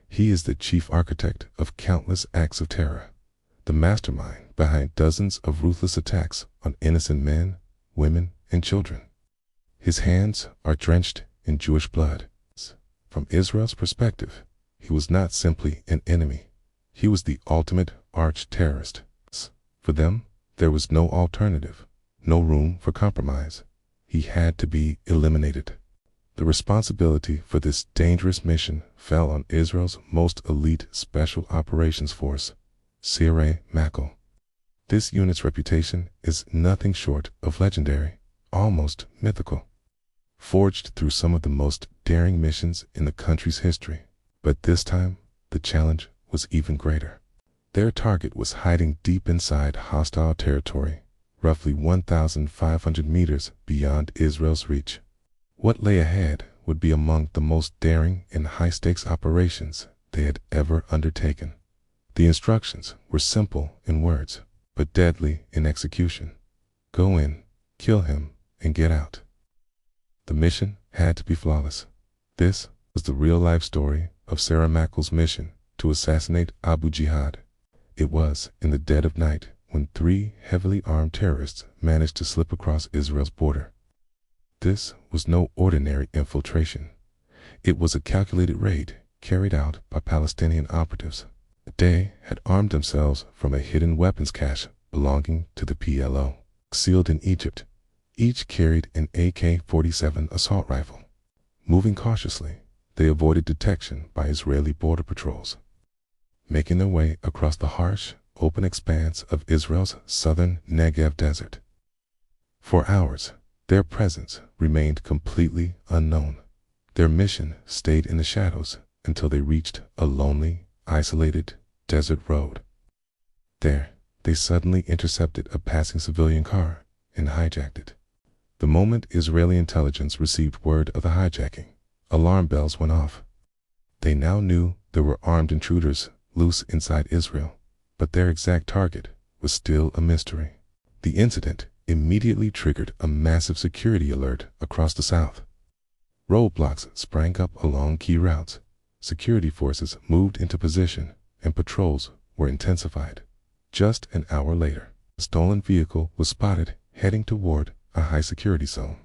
He is the chief architect of countless acts of terror, the mastermind behind dozens of ruthless attacks on innocent men, women, and children. His hands are drenched in Jewish blood. From Israel's perspective, he was not simply an enemy. He was the ultimate arch-terrorist. For them, there was no alternative, no room for compromise. He had to be eliminated. The responsibility for this dangerous mission fell on Israel's most elite Special Operations Force, Sirei Makal. This unit's reputation is nothing short of legendary, almost mythical. Forged through some of the most daring missions in the country's history. But this time, the challenge was even greater. Their target was hiding deep inside hostile territory, roughly 1,500 meters beyond Israel's reach. What lay ahead would be among the most daring and high-stakes operations they had ever undertaken. The instructions were simple in words, but deadly in execution. Go in, kill him, and get out. The mission had to be flawless. This was the real-life story of Sirei Makal's mission to assassinate Abu Jihad. It was in the dead of night when 3 heavily armed terrorists managed to slip across Israel's border. This was no ordinary infiltration. It was a calculated raid carried out by Palestinian operatives. They had armed themselves from a hidden weapons cache belonging to the PLO, sealed in Egypt. Each carried an AK-47 assault rifle. Moving cautiously, they avoided detection by Israeli border patrols, making their way across the harsh, open expanse of Israel's southern Negev desert. For hours, their presence remained completely unknown. Their mission stayed in the shadows until they reached a lonely, isolated desert road. There, they suddenly intercepted a passing civilian car and hijacked it. The moment Israeli intelligence received word of the hijacking, alarm bells went off. They now knew there were armed intruders loose inside Israel, but their exact target was still a mystery. The incident immediately triggered a massive security alert across the south. Roadblocks sprang up along key routes, security forces moved into position, and patrols were intensified. Just an hour later, a stolen vehicle was spotted heading toward a high-security zone,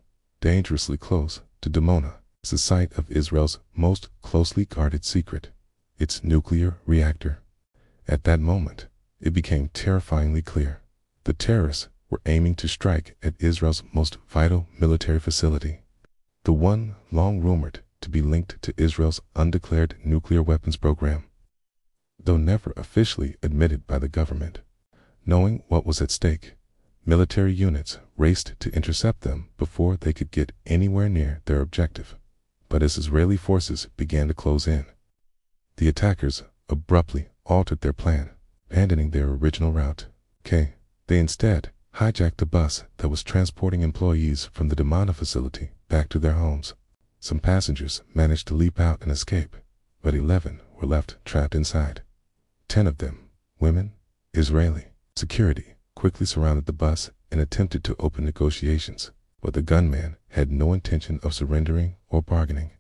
dangerously close to Dimona. It's the site of Israel's most closely guarded secret, its nuclear reactor. At that moment, it became terrifyingly clear. The terrorists were aiming to strike at Israel's most vital military facility, the one long rumored to be linked to Israel's undeclared nuclear weapons program. Though never officially admitted by the government, knowing what was at stake, military units raced to intercept them before they could get anywhere near their objective. But as Israeli forces began to close in, the attackers abruptly altered their plan, abandoning their original route. They instead hijacked a bus that was transporting employees from the Dimona facility back to their homes. Some passengers managed to leap out and escape, but 11 were left trapped inside. 10 of them, women, Israeli. Security quickly surrounded the bus and attempted to open negotiations, but the gunman had no intention of surrendering or bargaining.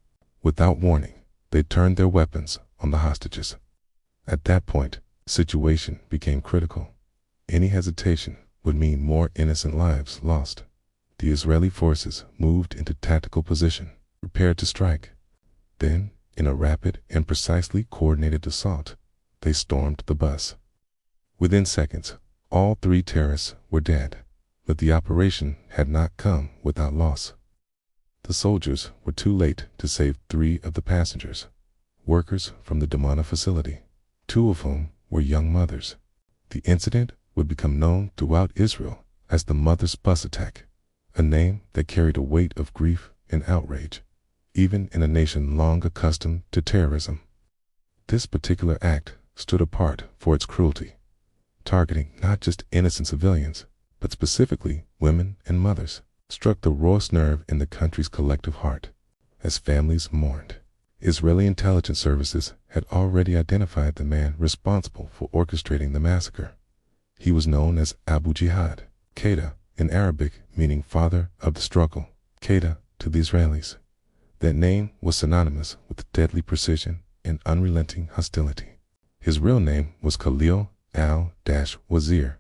Without warning, they turned their weapons on the hostages. At that point, the situation became critical. Any hesitation would mean more innocent lives lost. The Israeli forces moved into tactical position, prepared to strike. Then, in a rapid and precisely coordinated assault, they stormed the bus. Within seconds, all 3 terrorists were dead, but the operation had not come without loss. The soldiers were too late to save 3 of the passengers, workers from the Dimona facility, 2 of whom were young mothers. The incident would become known throughout Israel as the Mother's Bus Attack, a name that carried a weight of grief and outrage, even in a nation long accustomed to terrorism. This particular act stood apart for its cruelty, targeting not just innocent civilians, but specifically women and mothers, struck the rawest nerve in the country's collective heart. As families mourned, Israeli intelligence services had already identified the man responsible for orchestrating the massacre. He was known as Abu Jihad, Qaeda in Arabic meaning father of the struggle, Qaeda to the Israelis. That name was synonymous with deadly precision in unrelenting hostility. His real name was Khalil al-Wazir.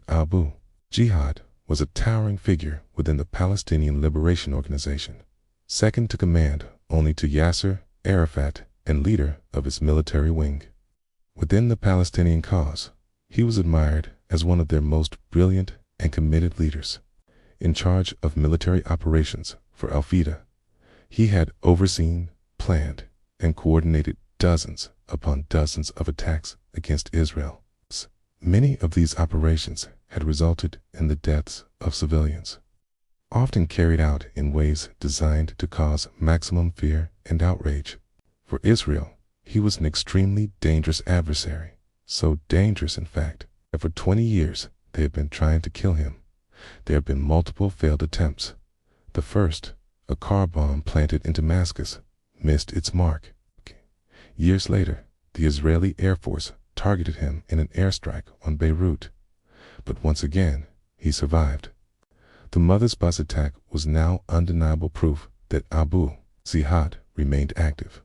Abu Jihad was a towering figure within the Palestinian Liberation Organization, second to command only to Yasser Arafat and leader of its military wing. Within the Palestinian cause, he was admired as one of their most brilliant and committed leaders. In charge of military operations for Al-Qaeda, he had overseen, planned, and coordinated dozens upon dozens of attacks against Israel. Many of these operations had resulted in the deaths of civilians, often carried out in ways designed to cause maximum fear and outrage. For Israel, he was an extremely dangerous adversary, so dangerous in fact that for 20 years they had been trying to kill him. There have been multiple failed attempts. The first, a car bomb planted in Damascus, missed its mark. Years later, the Israeli Air Force targeted him in an airstrike on Beirut, but once again, he survived. The Mother's Bus attack was now undeniable proof that Abu Jihad remained active,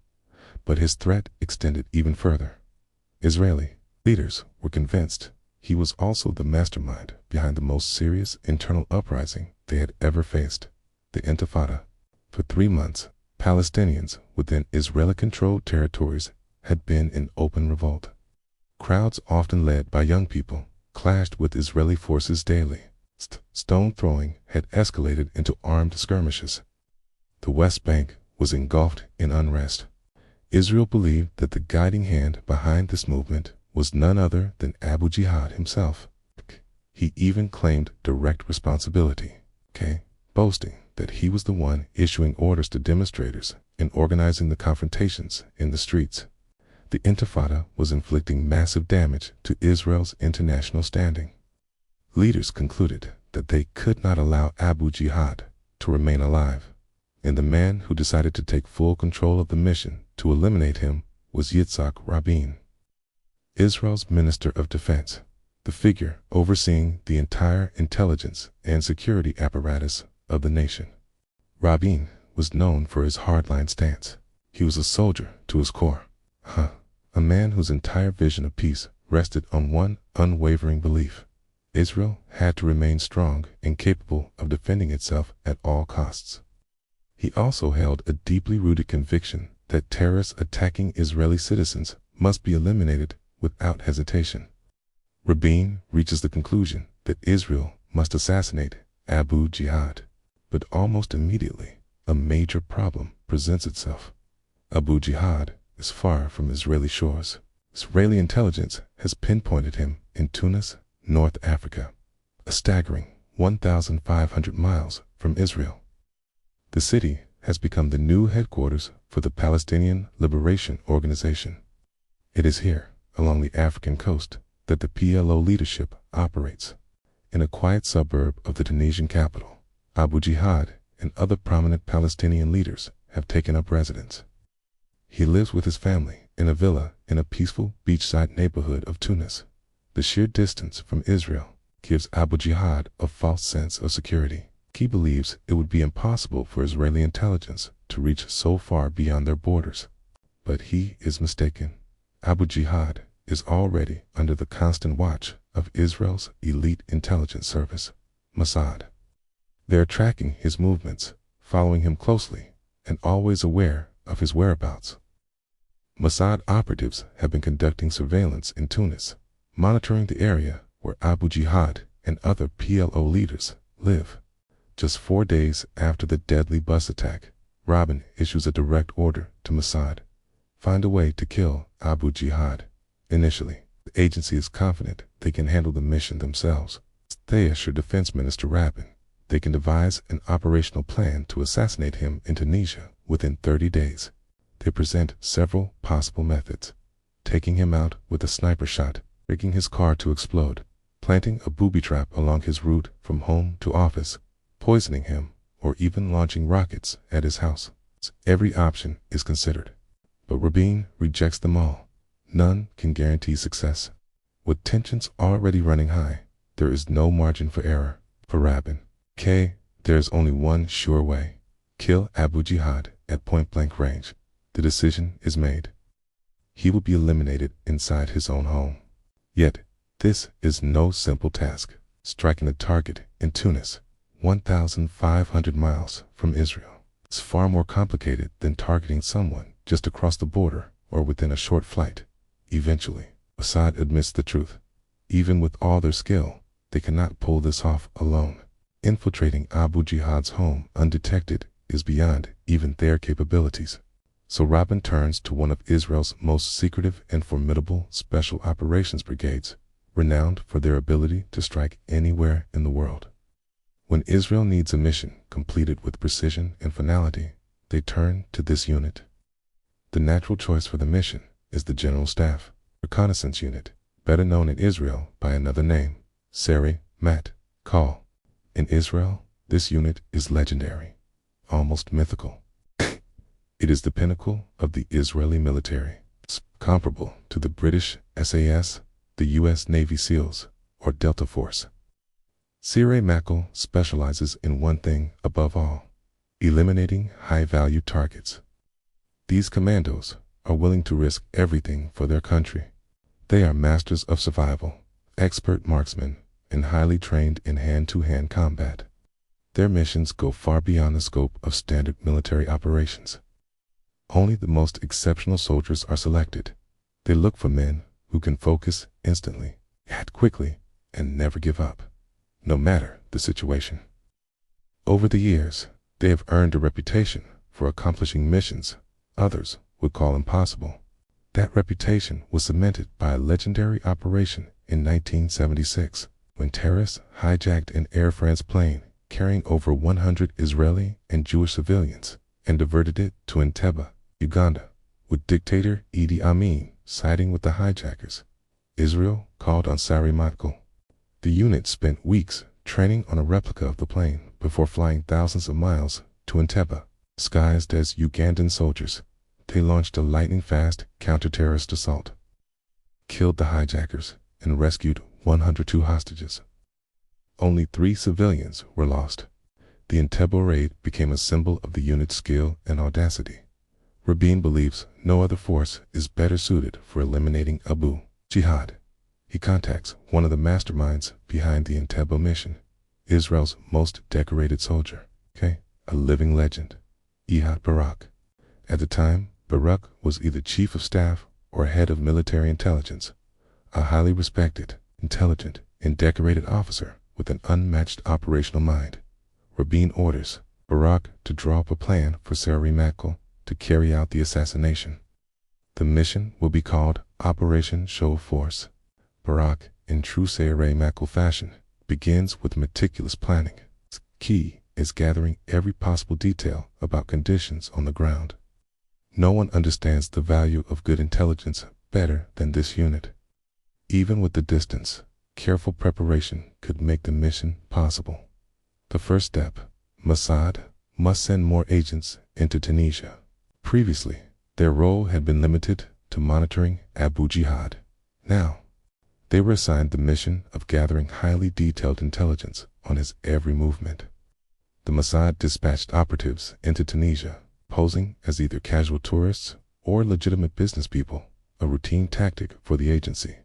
but his threat extended even further. Israeli leaders were convinced he was also the mastermind behind the most serious internal uprising they had ever faced, the Intifada. For 3 months, Palestinians within Israeli-controlled territories had been in open revolt. Crowds, often led by young people, clashed with Israeli forces daily. Stone throwing had escalated into armed skirmishes. The West Bank was engulfed in unrest. Israel believed that the guiding hand behind this movement was none other than Abu Jihad himself. He even claimed direct responsibility, boasting that he was the one issuing orders to demonstrators and organizing the confrontations in the streets. The Intifada was inflicting massive damage to Israel's international standing. Leaders concluded that they could not allow Abu Jihad to remain alive, and the man who decided to take full control of the mission to eliminate him was Yitzhak Rabin, Israel's Minister of Defense, the figure overseeing the entire intelligence and security apparatus of the nation. Rabin was known for his hardline stance. He was a soldier to his core, a man whose entire vision of peace rested on one unwavering belief: Israel had to remain strong and capable of defending itself at all costs. He also held a deeply rooted conviction that terrorists attacking Israeli citizens must be eliminated without hesitation. Rabin reaches the conclusion that Israel must assassinate Abu Jihad, but almost immediately, a major problem presents itself. Abu Jihad is far from Israeli shores. Israeli intelligence has pinpointed him in Tunis, North Africa, a staggering 1,500 miles from Israel. The city has become the new headquarters for the Palestinian Liberation Organization. It is here, along the African coast, that the PLO leadership operates. In a quiet suburb of the Tunisian capital, Abu Jihad and other prominent Palestinian leaders have taken up residence. He lives with his family in a villa in a peaceful beachside neighborhood of Tunis. The sheer distance from Israel gives Abu Jihad a false sense of security. He believes it would be impossible for Israeli intelligence to reach so far beyond their borders. But he is mistaken. Abu Jihad is already under the constant watch of Israel's elite intelligence service, Mossad. They are tracking his movements, following him closely, and always aware of his whereabouts. Mossad operatives have been conducting surveillance in Tunis, monitoring the area where Abu Jihad and other PLO leaders live. Just 4 days after the deadly bus attack, Rabin issues a direct order to Mossad: find a way to kill Abu Jihad. Initially, the agency is confident they can handle the mission themselves. They assure Defense Minister Rabin they can devise an operational plan to assassinate him in Tunisia within 30 days. They present several possible methods: taking him out with a sniper shot, rigging his car to explode, planting a booby trap along his route from home to office, poisoning him, or even launching rockets at his house. Every option is considered, but Rabin rejects them all. None can guarantee success. With tensions already running high, there is no margin for error. For Rabin, there is only one sure way: kill Abu Jihad at point-blank range. The decision is made. he will be eliminated inside his own home. Yet, this is no simple task. Striking a target in Tunis, 1,500 miles from Israel, is far more complicated than targeting someone just across the border or within a short flight. Eventually, Mossad admits the truth. Even with all their skill, they cannot pull this off alone. Infiltrating Abu Jihad's home undetected is beyond even their capabilities. So Robin turns to one of Israel's most secretive and formidable special operations brigades, renowned for their ability to strike anywhere in the world. When Israel needs a mission completed with precision and finality, they turn to this unit. The natural choice for the mission is the General Staff Reconnaissance Unit, better known in Israel by another name, Sari Mat Kal. In Israel, this unit is legendary, almost mythical. It is the pinnacle of the Israeli military. It's comparable to the British SAS, the U.S. Navy SEALs, or Delta Force. Sari Mat Kal specializes in one thing above all: eliminating high-value targets. These commandos are willing to risk everything for their country. They are masters of survival, expert marksmen, and highly trained in hand-to-hand combat. Their missions go far beyond the scope of standard military operations. Only the most exceptional soldiers are selected. They look for men who can focus instantly, act quickly, and never give up, no matter the situation. Over the years, they have earned a reputation for accomplishing missions others would call impossible. That reputation was cemented by a legendary operation in 1976, when terrorists hijacked an Air France plane carrying over 100 Israeli and Jewish civilians and diverted it to Entebbe, Uganda, with dictator Idi Amin siding with the hijackers. Israel called on Sari Mat Kal. The unit spent weeks training on a replica of the plane before flying thousands of miles to Entebbe. Disguised as Ugandan soldiers, they launched a lightning-fast counter-terrorist assault, killed the hijackers, and rescued 102 hostages. Only 3 civilians were lost. The Entebbe raid became a symbol of the unit's skill and audacity. Rabin believes no other force is better suited for eliminating Abu Jihad. He contacts one of the masterminds behind the Entebbe mission, Israel's most decorated soldier, a living legend, Ehud Barak. At the time, Barak was either chief of staff or head of military intelligence, a highly respected, intelligent, and decorated officer with an unmatched operational mind. Rabin orders Barak to draw up a plan for Sari Mat Kal to carry out the assassination. The mission will be called Operation Show of Force. Barak, in true Sari Mat Kal fashion, begins with meticulous planning. Its key is gathering every possible detail about conditions on the ground. No one understands the value of good intelligence better than this unit. Even with the distance, careful preparation could make the mission possible. The first step: Mossad must send more agents into Tunisia. Previously, their role had been limited to monitoring Abu Jihad. Now, they were assigned the mission of gathering highly detailed intelligence on his every movement. The Mossad dispatched operatives into Tunisia, posing as either casual tourists or legitimate business people, a routine tactic for the agency.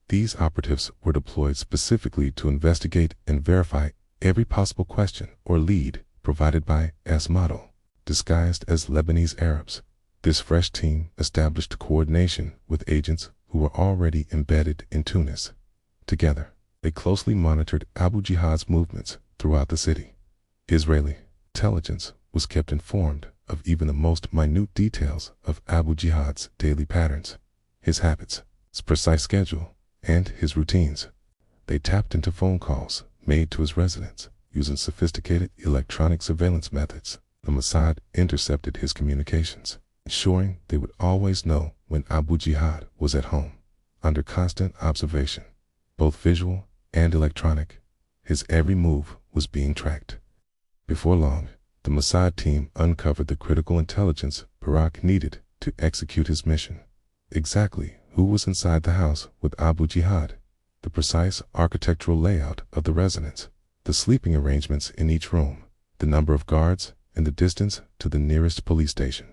These operatives were deployed specifically to investigate and verify every possible question or lead provided by S-Model, disguised as Lebanese Arabs. This fresh team established coordination with agents who were already embedded in Tunis. Together, they closely monitored Abu Jihad's movements throughout the city. Israeli intelligence was kept informed of even the most minute details of Abu Jihad's daily patterns, his habits, his precise schedule, and his routines. They tapped into phone calls made to his residence using sophisticated electronic surveillance methods. The Mossad intercepted his communications, ensuring they would always know when Abu Jihad was at home. Under constant observation, both visual and electronic, his every move was being tracked. Before long, the Mossad team uncovered the critical intelligence Barak needed to execute his mission. Exactly who was inside the house with Abu Jihad, the precise architectural layout of the residence, the sleeping arrangements in each room, the number of guards, and the distance to the nearest police station.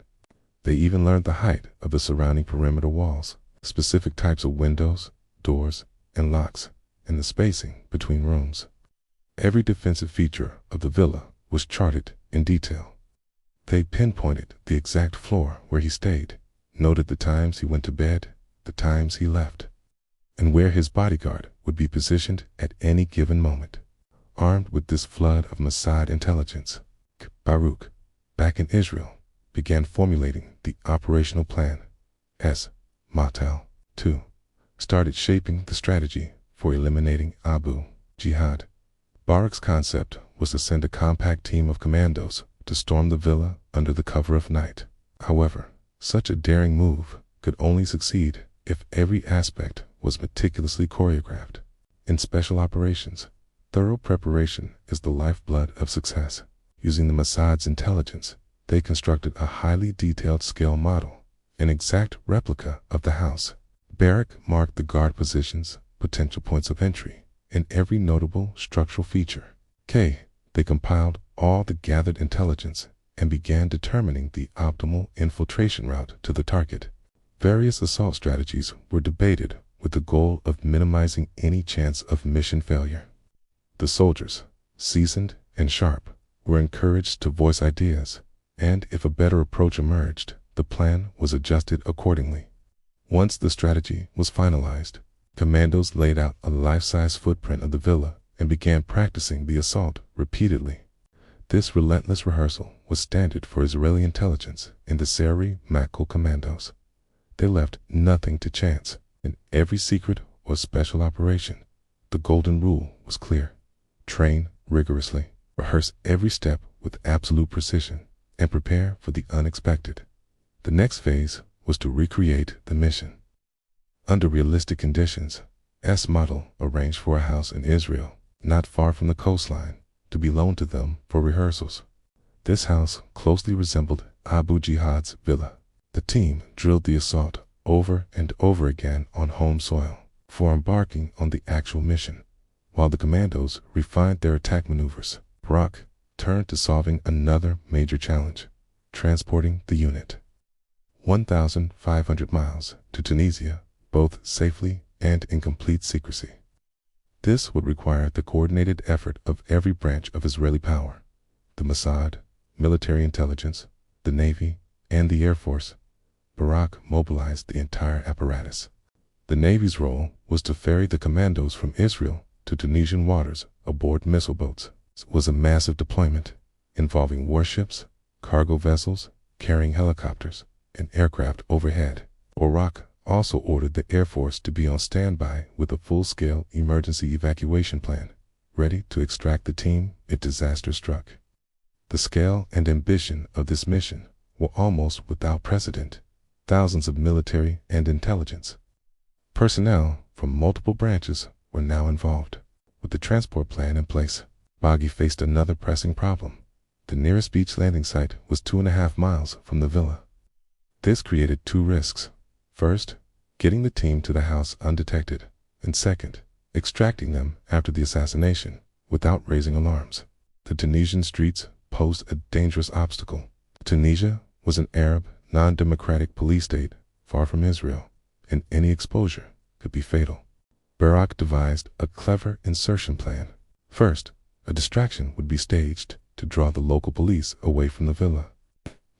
They even learned the height of the surrounding perimeter walls, specific types of windows, doors, and locks, and the spacing between rooms. Every defensive feature of the villa was charted in detail. They pinpointed the exact floor where he stayed, noted the times he went to bed, the times he left, and where his bodyguard would be positioned at any given moment. Armed with this flood of Mossad intelligence, Baruch, back in Israel, began formulating the operational plan. Mossad, too, started shaping the strategy for eliminating Abu Jihad. Baruch's concept was to send a compact team of commandos to storm the villa under the cover of night. However, such a daring move could only succeed if every aspect was meticulously choreographed. In special operations, thorough preparation is the lifeblood of success. Using the Mossad's intelligence, they constructed a highly detailed scale model, an exact replica of the house. Baruch marked the guard positions, potential points of entry, and every notable structural feature. They compiled all the gathered intelligence and began determining the optimal infiltration route to the target. Various assault strategies were debated with the goal of minimizing any chance of mission failure. The soldiers, seasoned and sharp, were encouraged to voice ideas, and if a better approach emerged, the plan was adjusted accordingly. Once the strategy was finalized, commandos laid out a life-size footprint of the villa and began practicing the assault repeatedly. This relentless rehearsal was standard for Israeli intelligence and the Seri Makol commandos. They left nothing to chance. In every secret or special operation, the golden rule was clear. Train rigorously, rehearse every step with absolute precision, and prepare for the unexpected. The next phase was to recreate the mission. Under realistic conditions, Model arranged for a house in Israel, not far from the coastline, to be loaned to them for rehearsals. This house closely resembled Abu Jihad's villa. The team drilled the assault over and over again on home soil before embarking on the actual mission. While the commandos refined their attack maneuvers, Baruch turned to solving another major challenge: transporting the unit 1,500 miles to Tunisia, both safely and in complete secrecy. This would require the coordinated effort of every branch of Israeli power: the Mossad, military intelligence, the Navy, and the Air Force. Baruch mobilized the entire apparatus. The Navy's role was to ferry the commandos from Israel to Tunisian waters aboard missile boats. It was a massive deployment involving warships, cargo vessels, carrying helicopters, and aircraft overhead. Baruch also ordered the Air Force to be on standby with a full-scale emergency evacuation plan, ready to extract the team if disaster struck. The scale and ambition of this mission were almost without precedent. Thousands of military and intelligence personnel from multiple branches were now involved. With the transport plan in place, Baruch faced another pressing problem. The nearest beach landing site was 2.5 miles from the villa. This created two risks. First, getting the team to the house undetected, and second, extracting them after the assassination without raising alarms. The Tunisian streets posed a dangerous obstacle. Tunisia was an Arab, non-democratic police state far from Israel, and any exposure could be fatal. Baruch devised a clever insertion plan. First, a distraction would be staged to draw the local police away from the villa.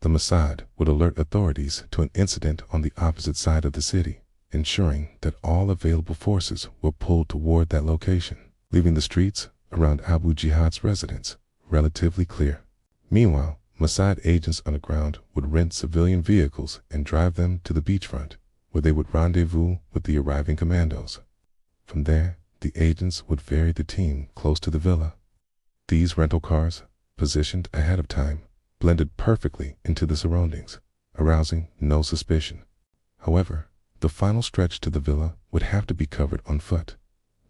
The Mossad would alert authorities to an incident on the opposite side of the city, ensuring that all available forces were pulled toward that location, leaving the streets around Abu Jihad's residence relatively clear. Meanwhile, Mossad agents on the ground would rent civilian vehicles and drive them to the beachfront, where they would rendezvous with the arriving commandos. From there, the agents would ferry the team close to the villa. These rental cars, positioned ahead of time, blended perfectly into the surroundings, arousing no suspicion. However, the final stretch to the villa would have to be covered on foot,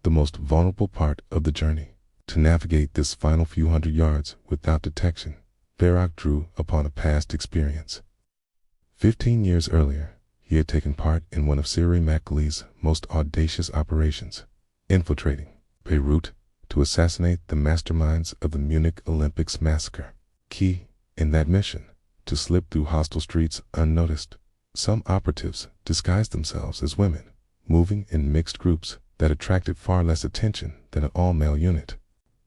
the most vulnerable part of the journey. To navigate this final few hundred yards without detection, Baruch drew upon a past experience. 15 years earlier, he had taken part in one of Seri Makol's most audacious operations, infiltrating Beirut to assassinate the masterminds of the Munich Olympics massacre. Key in that mission, to slip through hostile streets unnoticed. Some operatives disguised themselves as women, moving in mixed groups that attracted far less attention than an all-male unit.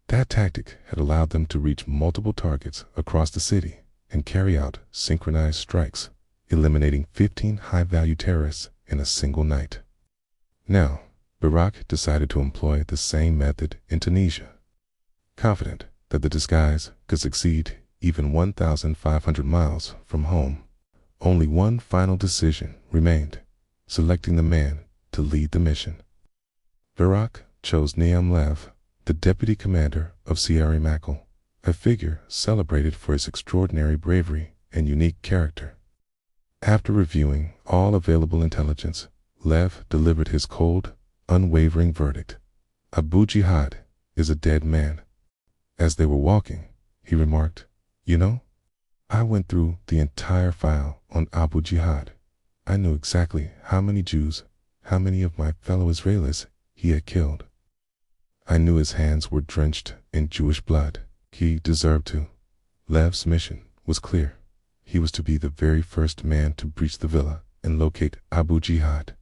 That tactic had allowed them to reach multiple targets across the city and carry out synchronized strikes, eliminating 15 high-value terrorists in a single night. Now, Barak decided to employ the same method in Tunisia. Confident that the disguise could succeed even 1,500 miles from home, only one final decision remained: selecting the man to lead the mission. Barak chose Niam Lev, the deputy commander of Sierra Makal, a figure celebrated for his extraordinary bravery and unique character. After reviewing all available intelligence, Lev delivered his cold, unwavering verdict: Abu Jihad is a dead man. As they were walking, he remarked, "You know, I went through the entire file on Abu Jihad. I knew exactly how many Jews, how many of my fellow Israelis he had killed. I knew his hands were drenched in Jewish blood. He deserved to." Lev's mission was clear. He was to be the very first man to breach the villa and locate Abu Jihad.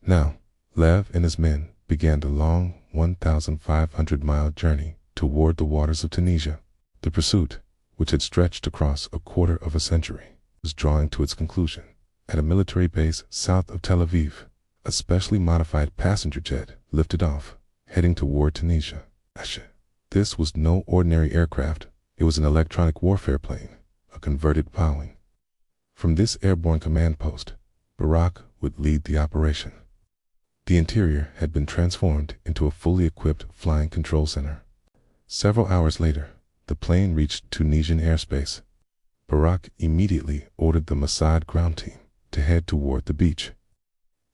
Now, Lev and his men began the long 1,500-mile journey toward the waters of Tunisia. The pursuit, which had stretched across a quarter of a century, was drawing to its conclusion. At a military base south of Tel Aviv, a specially modified passenger jet lifted off, heading toward Tunisia. This was no ordinary aircraft. It was an electronic warfare plane, a converted plowing. From this airborne command post, Barak would lead the operation. The interior had been transformed into a fully equipped flying control center. Several hours later, the plane reached Tunisian airspace. Barak immediately ordered the Mossad ground team to head toward the beach.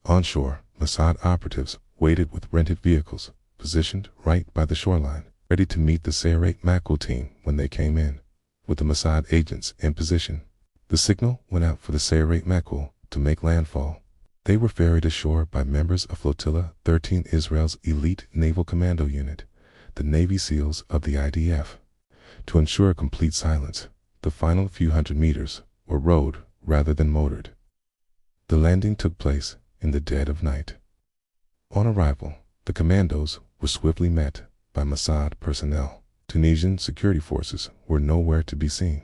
Onshore, Mossad operatives waited with rented vehicles, positioned right by the shoreline, ready to meet the Safehouse Makal team when they came in. With the Mossad agents in position, the signal went out for the Safehouse Makal to make landfall. They were ferried ashore by members of Flotilla 13, Israel's elite naval commando unit, the Navy SEALs of the IDF. To ensure complete silence, the final few hundred meters were rowed rather than motored. The landing took place in the dead of night. On arrival, the commandos were swiftly met by Mossad personnel. Tunisian security forces were nowhere to be seen.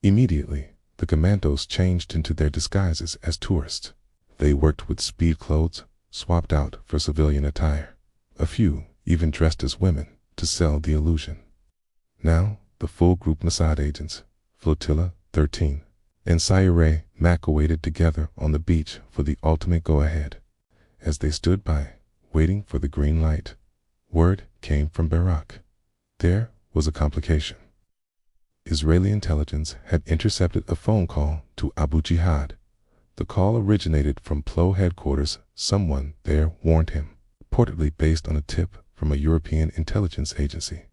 Immediately, the commandos changed into their disguises as tourists. They worked with speed clothes, swapped out for civilian attire. A few even dressed as women to sell the illusion. Now, the full group Mossad agents, Flotilla 13, and Safehouse Makal waited together on the beach for the ultimate go-ahead. As they stood by, waiting for the green light, word came from Barak. There was a complication. Israeli intelligence had intercepted a phone call to Abu Jihad. The call originated from PLO headquarters. Someone there warned him, reportedly based on a tip from a European intelligence agency,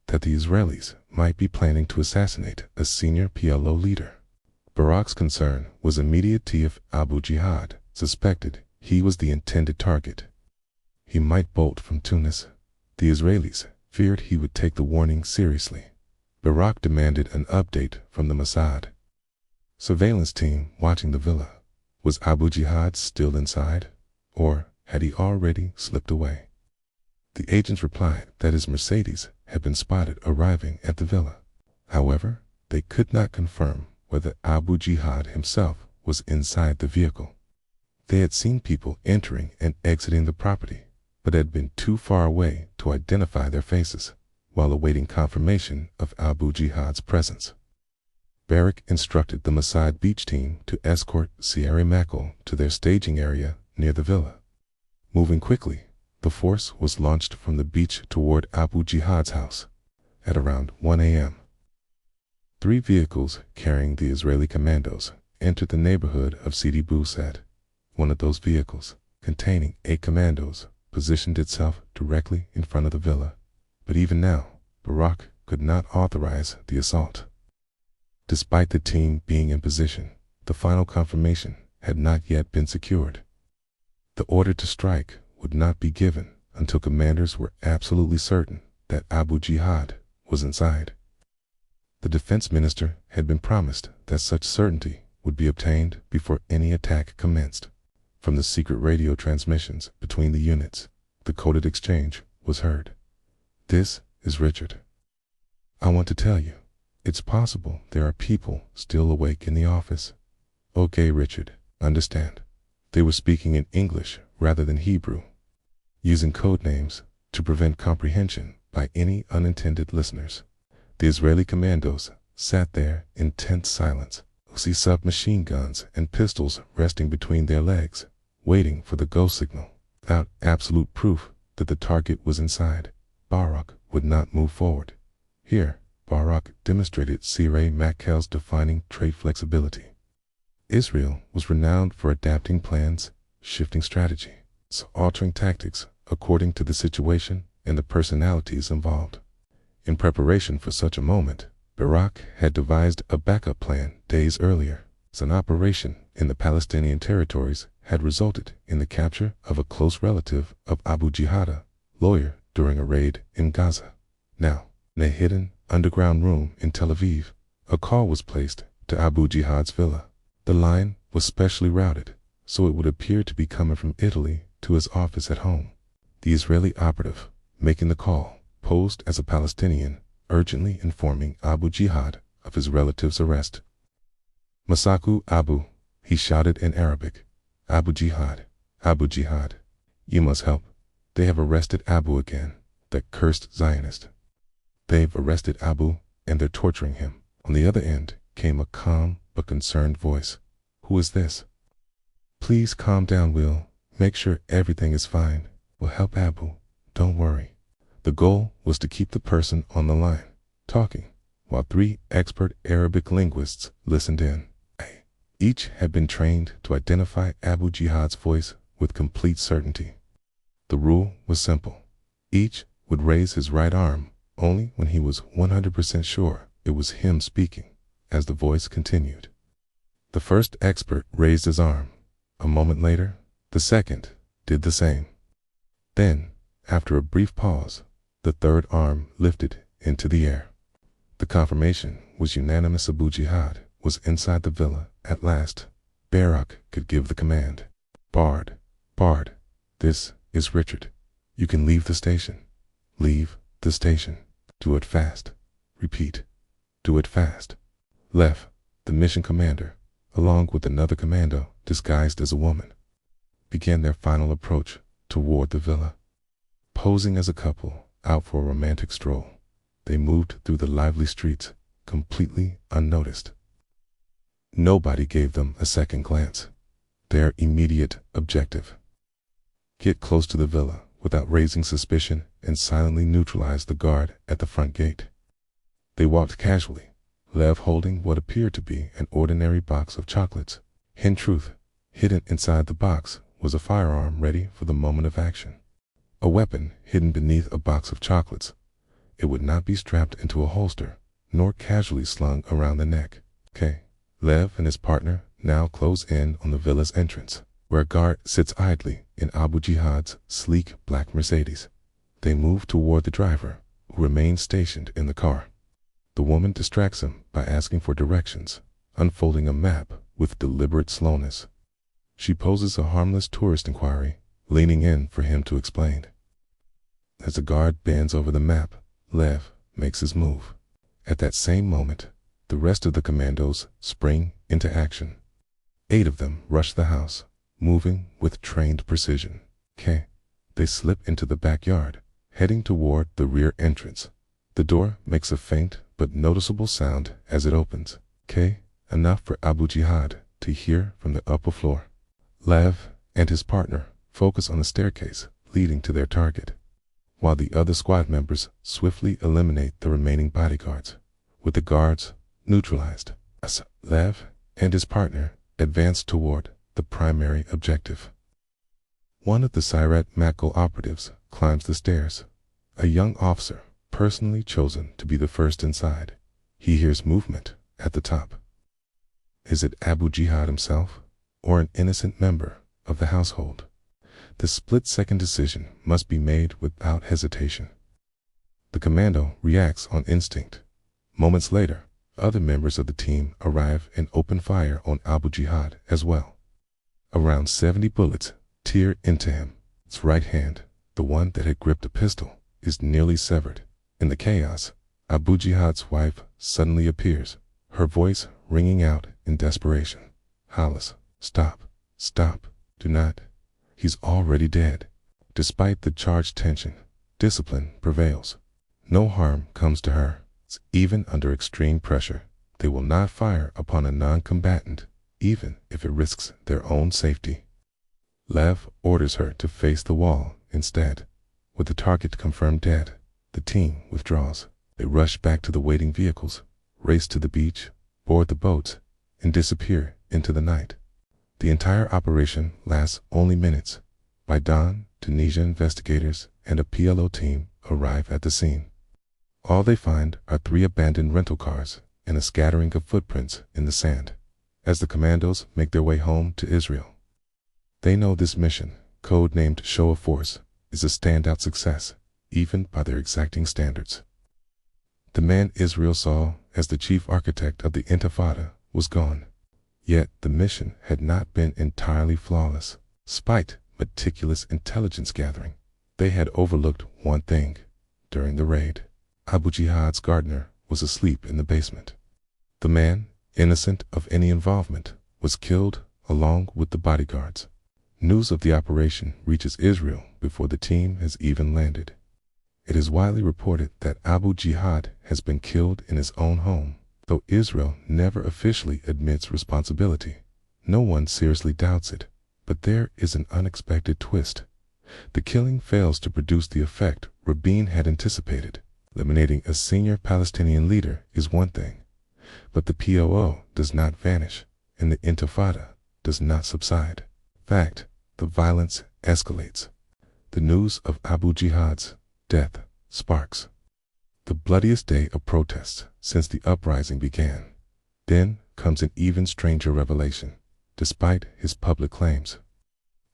that the Israelis might be planning to assassinate a senior PLO leader. Barak's concern was immediate. If Abu Jihad suspected he was the intended target, he might bolt from Tunis. The Israelis feared he would take the warning seriously. Barak demanded an update from the Mossad surveillance team watching the villa. Was Abu Jihad still inside, or had he already slipped away? The agents replied that his Mercedes had been spotted arriving at the villa. However, they could not confirm whether Abu Jihad himself was inside the vehicle. They had seen people entering and exiting the property, but had been too far away to identify their faces, while awaiting confirmation of Abu Jihad's presence. Barak instructed the Mossad beach team to escort Sierra Makal to their staging area near the villa. Moving quickly, the force was launched from the beach toward Abu Jihad's house. At around 1 a.m., 3 vehicles carrying the Israeli commandos entered the neighborhood of Sidi Mossad. One of those vehicles, containing 8 commandos, positioned itself directly in front of the villa. But even now, Barak could not authorize the assault. Despite the team being in position, the final confirmation had not yet been secured. The order to strike would not be given until commanders were absolutely certain that Abu Jihad was inside. The defense minister had been promised that such certainty would be obtained before any attack commenced. From the secret radio transmissions between the units, the coded exchange was heard. "This is Richard. I want to tell you, it's possible there are people still awake in the office." "Okay, Richard, understand." They were speaking in English rather than Hebrew, using code names to prevent comprehension by any unintended listeners. The Israeli commandos sat there in tense silence, Uzi submachine guns and pistols resting between their legs, waiting for the go signal. Without absolute proof that the target was inside, Barak would not move forward. Here, Barak demonstrated Sireh Makkel's defining trait flexibility. Israel was renowned for adapting plans, shifting strategy, altering tactics according to the situation and the personalities involved. In preparation for such a moment, Barak had devised a backup plan days earlier. An operation in the Palestinian territories had resulted in the capture of a close relative of Abu Jihad, lawyer, during a raid in Gaza. Now, in a hidden underground room in Tel Aviv, a call was placed to Abu Jihad's villa. The line was specially routed, so it would appear to be coming from Italy to his office at home. The Israeli operative, making the call, posed as a Palestinian, urgently informing Abu Jihad of his relative's arrest. "Masaku Abu," he shouted in Arabic. "Abu Jihad, Abu Jihad, you must help. They have arrested Abu again, that cursed Zionist. They've arrested Abu and they're torturing him." On the other end came a calm but concerned voice. "Who is this?" "Please calm down, Will. Make sure everything is fine. We'll help Abu. Don't worry." The goal was to keep the person on the line, talking, while 3 expert Arabic linguists listened in. Each had been trained to identify Abu Jihad's voice with complete certainty. The rule was simple. Each would raise his right arm only when he was 100% sure it was him speaking, as the voice continued. The first expert raised his arm. A moment later, the second did the same. Then, after a brief pause, the third arm lifted into the air. The confirmation was unanimous. Abu Jihad was inside the villa at last. Barak could give the command. Bard, this is Richard. You can leave the station. Leave the station. Do it fast. Repeat. Do it fast." Lev, the mission commander, along with another commando disguised as a woman, began their final approach toward the villa. Posing as a couple out for a romantic stroll, they moved through the lively streets, completely unnoticed. Nobody gave them a second glance. Their immediate objective: get close to the villa without raising suspicion and silently neutralize the guard at the front gate. They walked casually, Lev holding what appeared to be an ordinary box of chocolates. In truth, hidden inside the box was a firearm ready for the moment of action. A weapon hidden beneath a box of chocolates. It would not be strapped into a holster, nor casually slung around the neck. Lev and his partner now close in on the villa's entrance, where a guard sits idly in Abu Jihad's sleek black Mercedes. They move toward the driver, who remains stationed in the car. The woman distracts him by asking for directions, unfolding a map with deliberate slowness. She poses a harmless tourist inquiry, leaning in for him to explain. As the guard bends over the map, Lev makes his move. At that same moment, the rest of the commandos spring into action. 8 of them rush the house, moving with trained precision. They slip into the backyard, heading toward the rear entrance. The door makes a faint but noticeable sound as it opens. Enough for Abu Jihad to hear from the upper floor. Lev and his partner focus on the staircase leading to their target, while the other squad members swiftly eliminate the remaining bodyguards. With the guards neutralized, Lev and his partner advance toward the primary objective. One of the Sireh Makkel operatives climbs the stairs, a young officer personally chosen to be the first inside. He hears movement at the top. Is it Abu Jihad himself, or an innocent member of the household? The split-second decision must be made without hesitation. The commando reacts on instinct. Moments later, Other members of the team arrive and open fire on Abu Jihad as well. Around 70 bullets tear into him. His right hand, the one that had gripped a pistol, is nearly severed. In the chaos, Abu Jihad's wife suddenly appears, her voice ringing out in desperation. "Halas, stop, stop, do not. He's already dead." Despite the charged tension, discipline prevails. No harm comes to her. Even under extreme pressure, they will not fire upon a non-combatant, even if it risks their own safety. Lev orders her to face the wall instead. With the target confirmed dead, the team withdraws. They rush back to the waiting vehicles, race to the beach, board the boats, and disappear into the night. The entire operation lasts only minutes. By dawn, Tunisia investigators and a PLO team arrive at the scene. All they find are 3 abandoned rental cars and a scattering of footprints in the sand. As the commandos make their way home to Israel, they know this mission, code-named Show of Force, is a standout success, even by their exacting standards. The man Israel saw as the chief architect of the Intifada was gone. Yet the mission had not been entirely flawless. Despite meticulous intelligence gathering, they had overlooked one thing. During the raid, Abu Jihad's gardener was asleep in the basement. The man, innocent of any involvement, was killed along with the bodyguards. News of the operation reaches Israel before the team has even landed. It is widely reported that Abu Jihad has been killed in his own home. Though Israel never officially admits responsibility, no one seriously doubts it. But there is an unexpected twist. The killing fails to produce the effect Rabin had anticipated. Eliminating a senior Palestinian leader is one thing, but the PLO does not vanish, and the Intifada does not subside. In fact, the violence escalates. The news of Abu Jihad's death sparks the bloodiest day of protests since the uprising began. Then comes an even stranger revelation. Despite his public claims,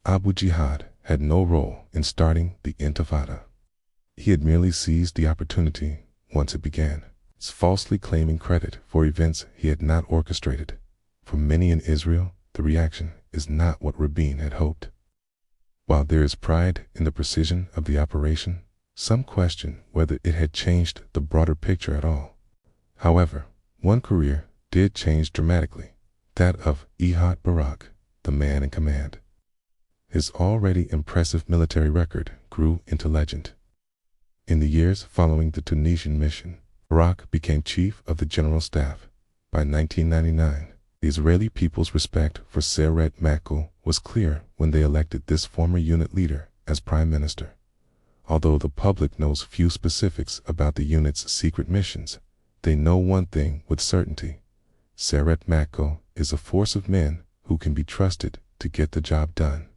Abu Jihad had no role in starting the Intifada. He had merely seized the opportunity once it began, falsely claiming credit for events he had not orchestrated. For many in Israel, the reaction is not what Rabin had hoped. While there is pride in the precision of the operation, some question whether it had changed the broader picture at all. However, one career did change dramatically, that of Ehud Barak, the man in command. His already impressive military record grew into legend. In the years following the Tunisian mission, Barak became chief of the general staff. By 1999, the Israeli people's respect for Seret Makol was clear when they elected this former unit leader as prime minister. Although the public knows few specifics about the unit's secret missions, they know one thing with certainty. Seret Makol is a force of men who can be trusted to get the job done.